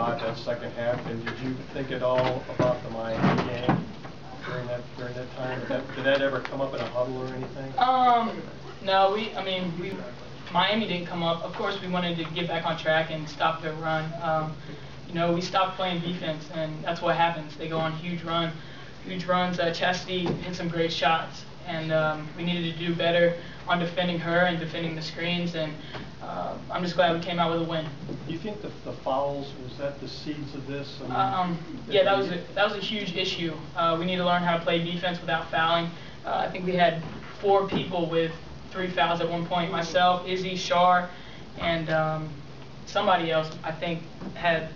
That second half, and did you think at all about the Miami game during that time? Did that ever come up in a huddle or anything? No, Miami didn't come up. Of course, we wanted to get back on track and stop their run. We stopped playing defense, and that's what happens. They go on huge runs. Chastity hit some great shots, and we needed to do better on defending her and defending the screens, and I'm just glad we came out with a win. Do you think the fouls, was that the seeds of this? Yeah, that was a huge issue. We need to learn how to play defense without fouling. I think we had 4 people with 3 fouls at one point. Myself, Izzy, Shar, and somebody else, I think,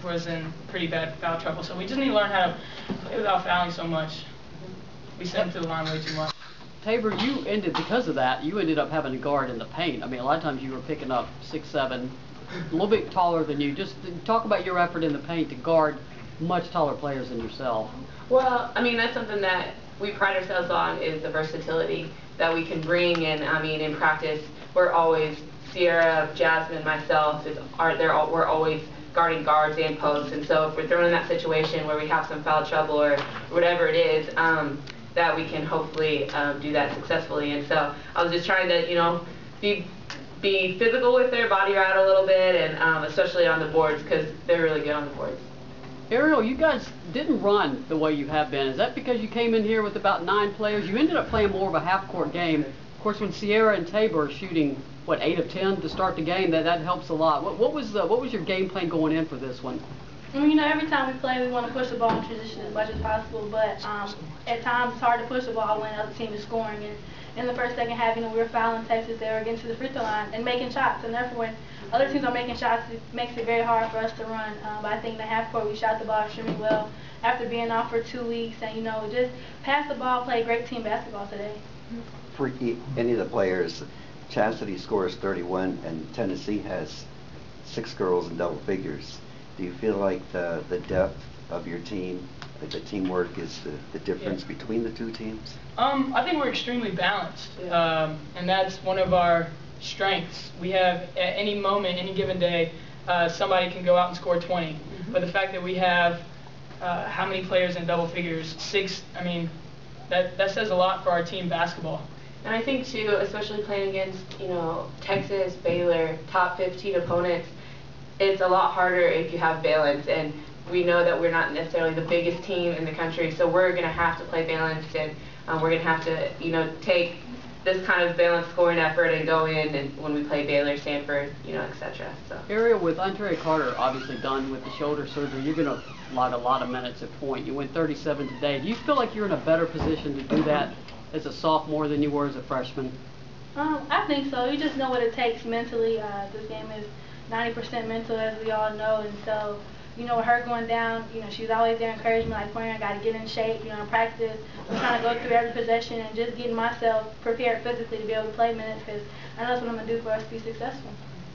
was in pretty bad foul trouble. So we just need to learn how to play without fouling so much. We sent them to the line way too much. Taber, because of that, you ended up having to guard in the paint. I mean, a lot of times you were picking up 6'7", a little bit taller than you. Just talk about your effort in the paint to guard much taller players than yourself. Well, that's something that we pride ourselves on, is the versatility that we can bring. And in practice, we're always, Cierra, Jasmine, myself, we're always guarding guards and posts. And so if we're thrown in that situation where we have some foul trouble or whatever it is, that we can hopefully do that successfully. And so I was just trying to, be physical with their body out a little bit, and especially on the boards, because they're really good on the boards. Ariel, you guys didn't run the way you have been. Is that because you came in here with about 9 players? You ended up playing more of a half-court game. Of course, when Cierra and Taber are shooting, 8 of 10 to start the game, that helps a lot. What was your game plan going in for this one? Every time we play, we want to push the ball in transition as much as possible, but at times it's hard to push the ball when the other team is scoring. And in the first, second half, we were fouling Texas. They were getting to the free throw line and making shots, and therefore when other teams are making shots, it makes it very hard for us to run. But I think in the half court, we shot the ball extremely well after being off for 2 weeks, and just pass the ball, play great team basketball today. For any of the players, Chastity scores 31, and Tennessee has 6 girls in double figures. Do you feel like the depth of your team, like the teamwork, is the difference between the 2 teams? I think we're extremely balanced, and that's one of our strengths. We have, at any moment, any given day, somebody can go out and score 20. But the fact that we have how many players in double figures, 6, that says a lot for our team basketball. And I think too, especially playing against, Texas, Baylor, top 15 opponents, it's a lot harder if you have balance. And we know that we're not necessarily the biggest team in the country, so we're going to have to play balanced, and we're going to have to, take this kind of balanced scoring effort and go in and when we play Baylor, Stanford, etc. So. Ariel, with Andrea Carter obviously done with the shoulder surgery, you're going to log a lot of minutes at point. You went 37 today. Do you feel like you're in a better position to do that as a sophomore than you were as a freshman? I think so. You just know what it takes mentally. This game is 90% mental, as we all know, and so, with her going down, she's always there encouraging me, like, I got to get in shape, in practice. I'm trying to go through every possession and just getting myself prepared physically to be able to play minutes, because I know that's what I'm going to do for us to be successful.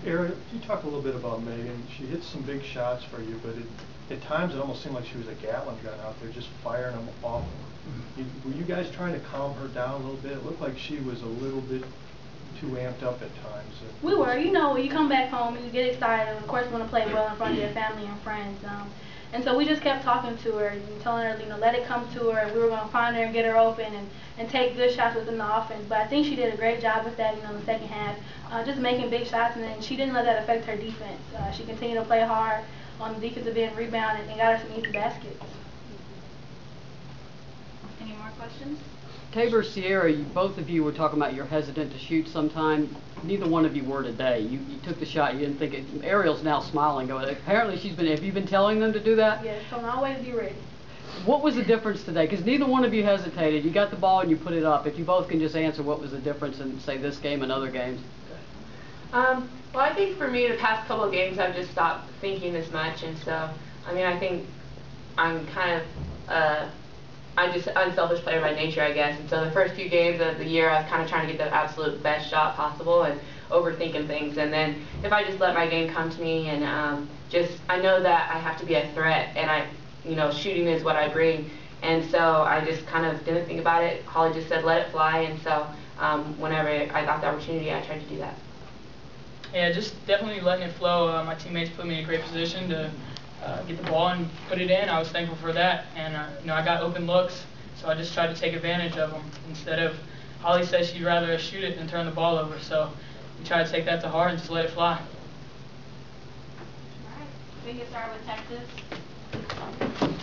Ariel, can you talk a little bit about Megan? She hit some big shots for you, but at times it almost seemed like she was a Gatling gun out there, just firing them off. Were you guys trying to calm her down a little bit? It looked like she was a little bit too amped up at times. We were. When you come back home and you get excited, and of course you want to play well in front of your family and friends. And so we just kept talking to her and telling her, let it come to her. We were going to find her and get her open and take good shots within the offense. But I think she did a great job with that, in the second half, just making big shots, and then she didn't let that affect her defense. She continued to play hard on the defensive end, rebound, and got her some easy baskets. Any more questions? Taber, Cierra, both of you were talking about you're hesitant to shoot sometime. Neither one of you were today. You took the shot. You didn't think it. Ariel's now smiling. Apparently have you been telling them to do that? Yes, so always be ready. What was the difference today? Because neither one of you hesitated. You got the ball and you put it up. If you both can just answer what was the difference in, say, this game and other games. Well, I think for me, the past couple of games, I've just stopped thinking as much, and so, I think I'm kind of I'm just an unselfish player by nature, I guess. And so the first few games of the year, I was kind of trying to get the absolute best shot possible and overthinking things. And then if I just let my game come to me and I know that I have to be a threat, and shooting is what I bring. And so I just kind of didn't think about it. Holly just said, let it fly. And so whenever I got the opportunity, I tried to do that. Yeah, just definitely letting it flow. My teammates put me in a great position to get the ball and put it in. I was thankful for that, and I got open looks, so I just tried to take advantage of them. Instead of, Holly says she'd rather shoot it than turn the ball over, so we try to take that to heart and just let it fly. All right, we can start with Texas.